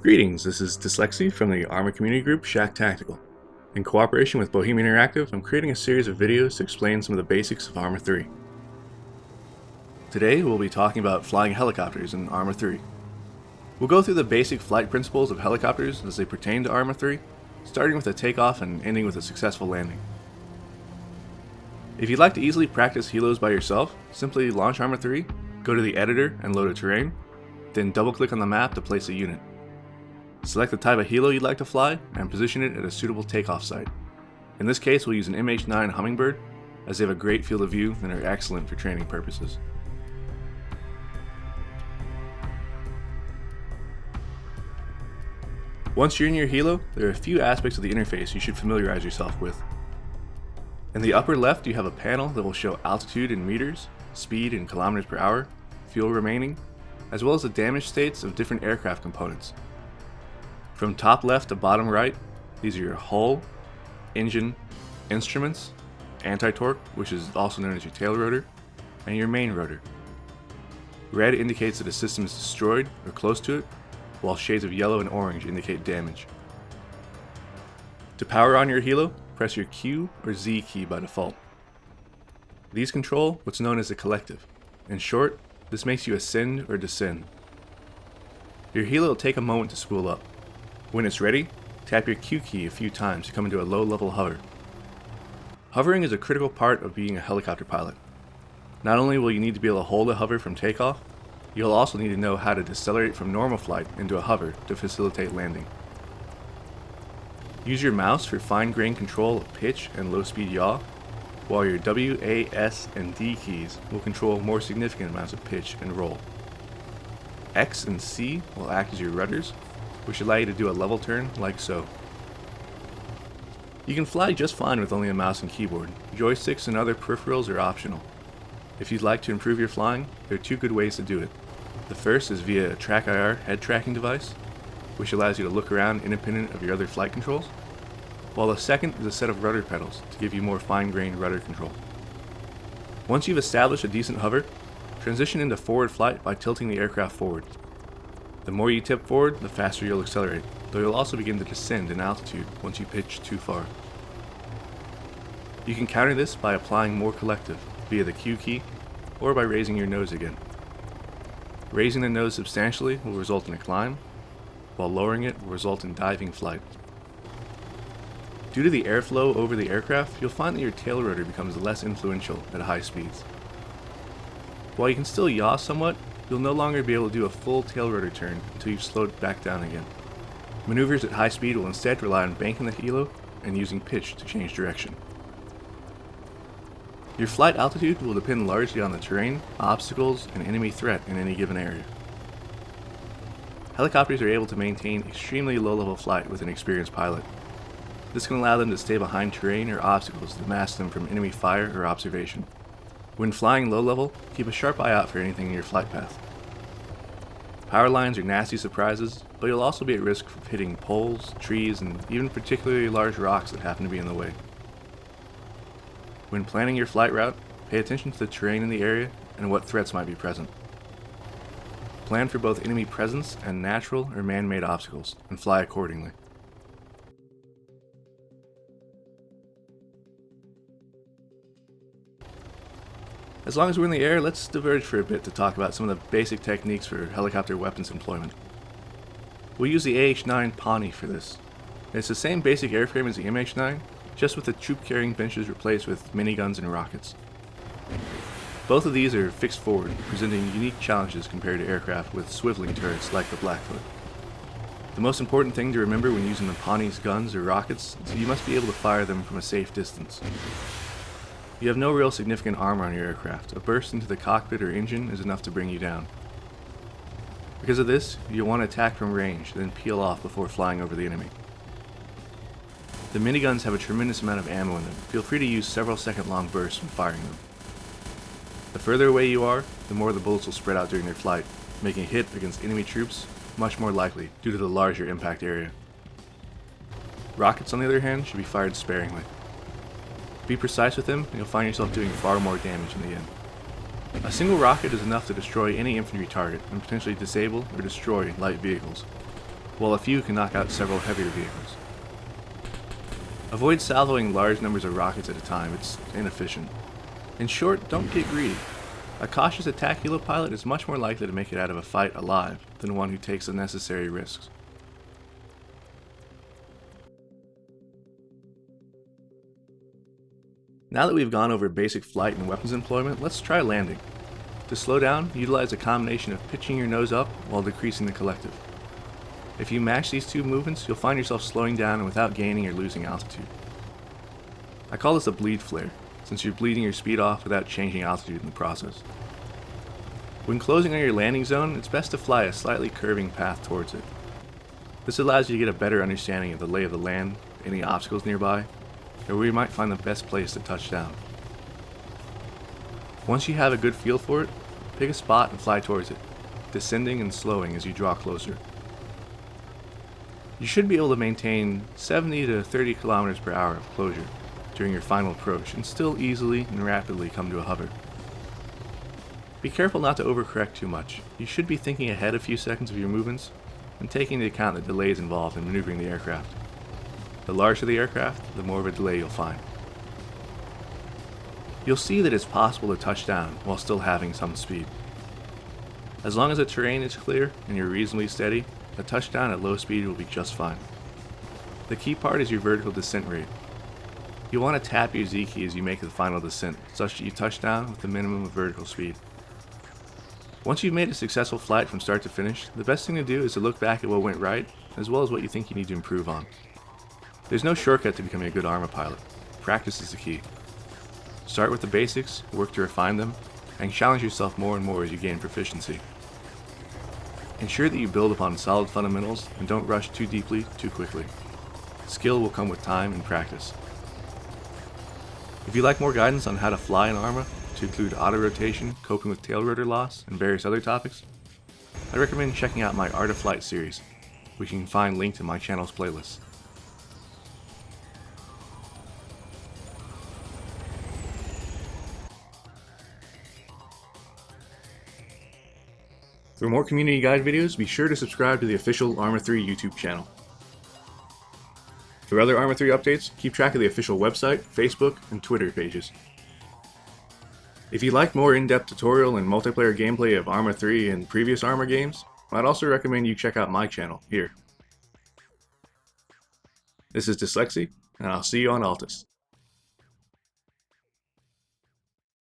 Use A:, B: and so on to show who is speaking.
A: Greetings, this is Dyslexy from the Arma community group Shack Tactical. In cooperation with Bohemia Interactive, I'm creating a series of videos to explain some of the basics of Arma 3. Today we'll be talking about flying helicopters in Arma 3. We'll go through the basic flight principles of helicopters as they pertain to Arma 3, starting with a takeoff and ending with a successful landing. If you'd like to easily practice helos by yourself, simply launch Arma 3, go to the editor and load a terrain, then double-click on the map to place a unit. Select the type of helo you'd like to fly and position it at a suitable takeoff site. In this case, we'll use an MH9 Hummingbird, as they have a great field of view and are excellent for training purposes. Once you're in your helo, there are a few aspects of the interface you should familiarize yourself with. In the upper left, you have a panel that will show altitude in meters, speed in kilometers per hour, fuel remaining, as well as the damage states of different aircraft components. From top left to bottom right, these are your hull, engine, instruments, anti-torque, which is also known as your tail rotor, and your main rotor. Red indicates that a system is destroyed or close to it, while shades of yellow and orange indicate damage. To power on your helo, press your Q or Z key by default. These control what's known as a collective. In short, this makes you ascend or descend. Your helo will take a moment to spool up. When it's ready, tap your Q key a few times to come into a low-level hover. Hovering is a critical part of being a helicopter pilot. Not only will you need to be able to hold a hover from takeoff, you'll also need to know how to decelerate from normal flight into a hover to facilitate landing. Use your mouse for fine-grained control of pitch and low-speed yaw, while your W, A, S, and D keys will control more significant amounts of pitch and roll. X and C will act as your rudders, which allow you to do a level turn like so. You can fly just fine with only a mouse and keyboard. Joysticks and other peripherals are optional. If you'd like to improve your flying, there are two good ways to do it. The first is via a Track-IR head tracking device, which allows you to look around independent of your other flight controls, while the second is a set of rudder pedals to give you more fine-grained rudder control. Once you've established a decent hover, transition into forward flight by tilting the aircraft forward. The more you tip forward, the faster you'll accelerate, though you'll also begin to descend in altitude once you pitch too far. You can counter this by applying more collective via the Q key or by raising your nose again. Raising the nose substantially will result in a climb, while lowering it will result in diving flight. Due to the airflow over the aircraft, you'll find that your tail rotor becomes less influential at high speeds. While you can still yaw somewhat, you'll no longer be able to do a full tail rotor turn until you've slowed back down again. Maneuvers at high speed will instead rely on banking the helo and using pitch to change direction. Your flight altitude will depend largely on the terrain, obstacles, and enemy threat in any given area. Helicopters are able to maintain extremely low-level flight with an experienced pilot. This can allow them to stay behind terrain or obstacles that mask them from enemy fire or observation. When flying low level, keep a sharp eye out for anything in your flight path. Power lines are nasty surprises, but you'll also be at risk of hitting poles, trees, and even particularly large rocks that happen to be in the way. When planning your flight route, pay attention to the terrain in the area and what threats might be present. Plan for both enemy presence and natural or man-made obstacles, and fly accordingly. As long as we're in the air, let's diverge for a bit to talk about some of the basic techniques for helicopter weapons employment. We'll use the AH-9 Pawnee for this. It's the same basic airframe as the MH-9, just with the troop-carrying benches replaced with miniguns and rockets. Both of these are fixed forward, presenting unique challenges compared to aircraft with swiveling turrets like the Blackfoot. The most important thing to remember when using the Pawnee's guns or rockets is that you must be able to fire them from a safe distance. You have no real significant armor on your aircraft. A burst into the cockpit or engine is enough to bring you down. Because of this, you'll want to attack from range, then peel off before flying over the enemy. The miniguns have a tremendous amount of ammo in them. Feel free to use several second-long bursts when firing them. The further away you are, the more the bullets will spread out during their flight, making a hit against enemy troops much more likely due to the larger impact area. Rockets, on the other hand, should be fired sparingly. Be precise with them, and you'll find yourself doing far more damage in the end. A single rocket is enough to destroy any infantry target and potentially disable or destroy light vehicles. while a few can knock out several heavier vehicles. Avoid salvoing large numbers of rockets at a time, it's inefficient. In short, don't get greedy. A cautious attack helo pilot is much more likely to make it out of a fight alive than one who takes unnecessary risks. Now that we've gone over basic flight and weapons employment, let's try landing. To slow down, utilize a combination of pitching your nose up while decreasing the collective. If you match these two movements, you'll find yourself slowing down without gaining or losing altitude. I call this a bleed flare, since you're bleeding your speed off without changing altitude in the process. When closing on your landing zone, it's best to fly a slightly curving path towards it. This allows you to get a better understanding of the lay of the land, any obstacles nearby, or where you might find the best place to touch down. Once you have a good feel for it, pick a spot and fly towards it, descending and slowing as you draw closer. You should be able to maintain 70 to 30 kilometers per hour of closure during your final approach and still easily and rapidly come to a hover. Be careful not to overcorrect too much. You should be thinking ahead a few seconds of your movements and taking into account the delays involved in maneuvering the aircraft. The larger the aircraft, the more of a delay you'll find. You'll see that it's possible to touch down while still having some speed. As long as the terrain is clear and you're reasonably steady, a touchdown at low speed will be just fine. The key part is your vertical descent rate. You'll want to tap your Z key as you make the final descent, such that you touch down with the minimum of vertical speed. Once you've made a successful flight from start to finish, the best thing to do is to look back at what went right, as well as what you think you need to improve on. There's no shortcut to becoming a good Arma pilot. Practice is the key. Start with the basics, work to refine them, and challenge yourself more and more as you gain proficiency. Ensure that you build upon solid fundamentals and don't rush too deeply, too quickly. Skill will come with time and practice. If you'd like more guidance on how to fly in Arma, to include auto-rotation, coping with tail rotor loss, and various other topics, I recommend checking out my Art of Flight series, which you can find linked in my channel's playlist. For more community guide videos, be sure to subscribe to the official Arma 3 YouTube channel. For other Arma 3 updates, keep track of the official website, Facebook, and Twitter pages. If you'd like more in-depth tutorial and multiplayer gameplay of Arma 3 and previous Arma games, I'd also recommend you check out my channel here. This is Dyslexy, and I'll see you on Altus.